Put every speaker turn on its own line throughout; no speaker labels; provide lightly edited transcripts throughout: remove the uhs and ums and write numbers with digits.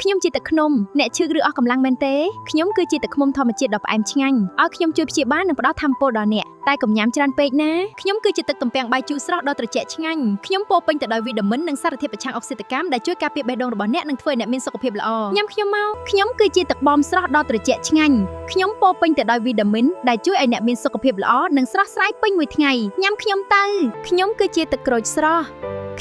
ខ្ញុំជាទឹកឃ្នំអ្នកឈឺឬអស់កម្លាំងមែនទេខ្ញុំគឺជាទឹកឃ្មុំធម្មជាតិដ៏ផ្អែមឆ្ងាញ់ឲ្យខ្ញុំជួយព្យាបាលនិងផ្ដល់ថាមពលដល់អ្នកតែកុំញ៉ាំច្រើនពេកណាខ្ញុំគឺជាទឹកទំពាំងបាយជូរស្រស់ដ៏ត្រជាក់ឆ្ងាញ់ខ្ញុំពោរពេញទៅដោយវីតាមីននិងសារធាតុប្រឆាំងអុកស៊ីតកម្មដែលជួយការពារបេះដូងរបស់អ្នកនិងធ្វើឲ្យអ្នកមានសុខភាពល្អញ៉ាំខ្ញុំមកខ្ញុំគឺជាទឹកបមស្រស់ដ៏ត្រជាក់ឆ្ងាញ់ខ្ញុំពោរពេញទៅដោយវីតាមីនដែលជួយឲ្យអ្នកមានសុខភាពល្អនិងស្រស់ស្រាយពេញមួយថ្ងៃញ៉ាំខ្ញុំទៅខ្ញុំគឺជាទឹកក្រូចស្រស់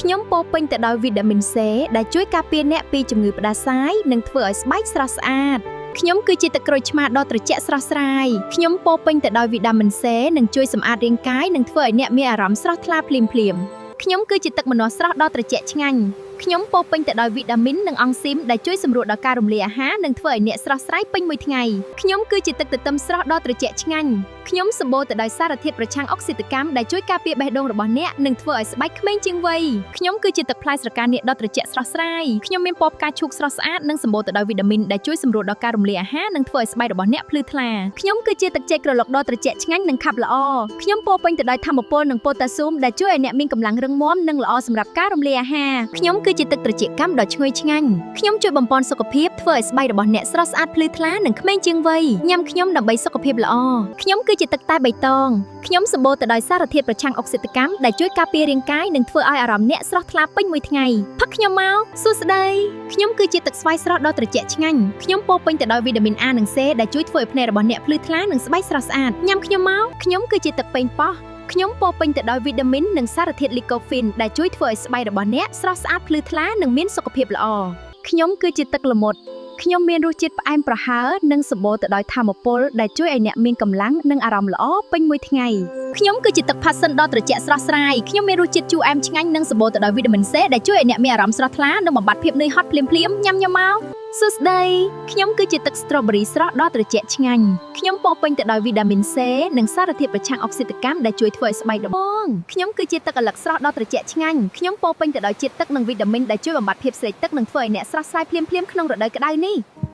ខ្ញុំពោរពេញទៅដោយវីតាមីន C ដែលជួយការពារអ្នកពីជំងឺផ្ដាសាយនិងធ្វើឲ្យស្បែកស្រស់ស្អាតខ្ញុំគឺជាទឹកក្រូចឆ្មាដ៏ត្រជាក់ស្រស់ស្រាយខ្ញុំពោរពេញទៅដោយវីតាមីន C និងជួយសម្អាតរាងកាយនិងធ្វើឲ្យអ្នកមានអារម្មណ៍ស្រស់ថ្លាភ្លាមៗខ្ញុំគឺជាទឹកម្នាស់ស្រស់ដ៏ត្រជាក់ឆ្ងាញ់ខ្ញុំពោរពេញទៅដោយវីតាមីននិងអង់ស៊ីមដែលជួយសម្រួលដល់ការរំលាយអាហារនិងធ្វើឲ្យអ្នកស្រស់ស្រាយពេញមួយថ្ងៃខ្ញុំគឺជាទឹកទទឹមស្រស់ដ៏ត្រជាក់ឆ្ងាញ់ខ្ញុំសម្បូរទៅដោយសារធាតុប្រឆាំងអុកស៊ីតកម្មដែលជួយការពារបេះដូងរបស់អ្នកនិងធ្វើឲ្យស្បែកក្មេងជាងវ័យខ្ញុំគឺជាទឹកផ្លែស្រកានាគដ៏ត្រជាក់ស្រស់ស្រាយខ្ញុំមានពណ៌ផ្កាឈូកស្រស់ស្អាតនិងសម្បូរទៅដោយវីតាមីនដែលជួយសម្រួលដល់ការរំលាយអាហារនិងធ្វើឲ្យស្បែករបស់អ្នកភ្លឺថ្លាខ្ញុំគឺជាទឹកចេកក្រឡុកដ៏ត្រជាក់ឆ្ងាញ់និងខាប់ល្អខ្ញុំពោរពេញទៅដោយថាមពលនិងប៉ូតាស្យូមដែលជួយឲ្យអ្នកមានកម្លាំងរឹងមាំនិងល្អសម្រាប់ការរំលាយអាហារខ្ញុំគឺជាទឹកត្រជាក់កម្មដ៏ឈ្ងុយឆ្ងាញ់ខ្ញុំជួយបំពេញសុខភាពធ្វើឲ្យស្បែករបស់អ្នកស្រស់ស្អាតភ្លឺថ្លានិងក្មេងជាងវ័យញ៉ាំខ្ញុំដើម្បីសុខភាពល្អខ្ញុំគឺជាទឹកតែបៃតងខ្ញុំសម្បូរទៅដោយសារធាតុប្រឆាំងអុកស៊ីតកម្មដែលជួយការពាររាងកាយនិងធ្វើឲ្យអារម្មណ៍អ្នកស្រស់ថ្លាពេញមួយថ្ងៃផឹកខ្ញុំមកសួស្ដីខ្ញុំគឺជាទឹកស្វាយស្រស់ដ៏ត្រជាក់ឆ្ងាញ់ខ្ញុំពោរពេញទៅដោយវីតាមីន A និង C ដែលជួយធ្វើឲ្យភ្នែករបស់អ្នកភ្លឺថ្លានិងស្បែកស្រស់ស្អាតញ៉ាំខ្ញុំមកខ្ញុំគឺជាទឹកប៉េងប៉ោះខ្ញុំពោរពេញទៅដោយវីតាមីននិងសារធាតុលីកូហ្វីនដែលជួយធ្វើឲ្យស្បែករបស់អ្នកស្រស់ស្អាតភ្លឺថ្លានិងមានសុខភាពល្អខ្ញុំគឺជាទឹកល្មុតខ្ញុំមានរសជាតិផ្អែមប្រហើរនិងសម្បូរទៅដោយថាមពលដែលជួយឲ្យអ្នកមានកម្លាំងនិងអារម្មណ៍ល្អពេញមួយថ្ងៃខ្ញុំគឺជាទឹកផាសសិនដ៏ត្រជាក់ស្រស់ស្រាយខ្ញុំមានរសជាតិជូរអែមឆ្ងាញ់និងសម្បូរទៅដោយវីតាមីន C ដែលជួយឲ្យអ្នកមានអារម្មណ៍ស្រស់ថ្លានិងបំបាត់ភាពនឿយហត់ភ្លាមៗញ៉ាំមកសួស្ដីខ្ញុំគឺជាទឹកស្ទ្រូប៊េរីស្រស់ដ៏ត្រជាក់ឆ្ងាញ់ខ្ញុំពោរពេញទៅដោយវីតាមីន C និងសារធាតុប្រឆាំងអុកស៊ីតកម្មដែលជួយធ្វើឲ្យស្បែកដបងខ្ញុំគឺជាទឹកអាឡឹកស្រស់ដ៏ត្រជាក់ឆ្ងាញ់ខ្ញុំពោរពេញទៅដោយជាតិទឹកនិងវីតាមីនដែលជួយបំបាត់ភាពស្រេកទឹកនិងធ្វើឲ្យអ្នកស្រស់ស្រាយភ្លាមៗក្នុងរដូវក្តៅនេះ